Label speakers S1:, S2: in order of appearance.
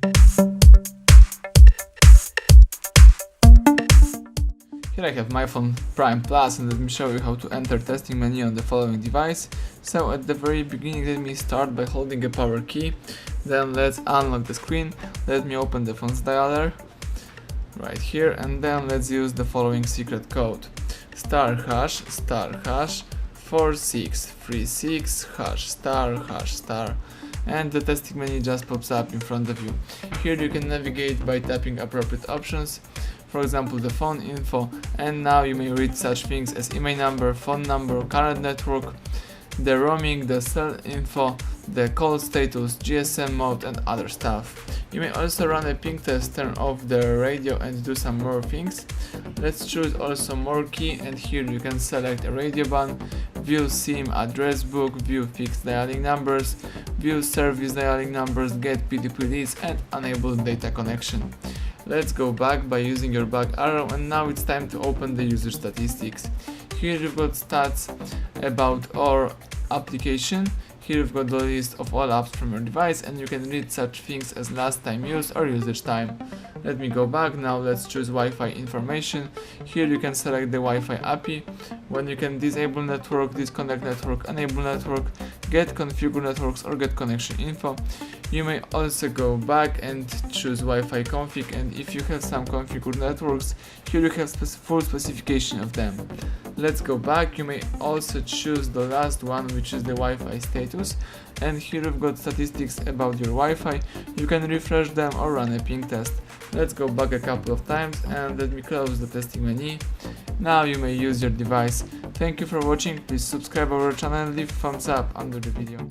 S1: Here I have MyPhone Prime Plus, and let me show you how to enter testing menu on the following device. So at the very beginning, let me start by holding a power key. Then let's unlock the screen. Let me open the phone's dialer right here, and then let's use the following secret code: star hash 4636 hash star, and the testing menu just pops up in front of you. Here you can navigate by tapping appropriate options, for example the phone info, and now you may read such things as email number, phone number, current network, the roaming, the cell info, the call status, GSM mode, and other stuff. You may also run a ping test, turn off the radio, and do some more things. Let's choose also more key, and here you can select a radio ban, view SIM address book, view fixed dialing numbers, view service dialing numbers, get PDP leads, and enable data connection. Let's go back by using your back arrow, and now it's time to open the user statistics. Here you've got stats about our application. Here you've got the list of all apps from your device, and you can read such things as last time used or usage time. Let me go back. Now let's choose Wi-Fi information. Here you can select the Wi-Fi API, when you can disable network, disconnect network, enable network, get configure networks, or get connection info. You may also go back and choose Wi-Fi config, and if you have some configured networks, here you have full specification of them. Let's go back. You may also choose the last one, which is the Wi-Fi status, and here you've got statistics about your Wi-Fi. You can refresh them or run a ping test. Let's go back a couple of times, and let me close the testing menu. Now you may use your device. Thank you for watching. Please subscribe our channel and leave a thumbs up under the video.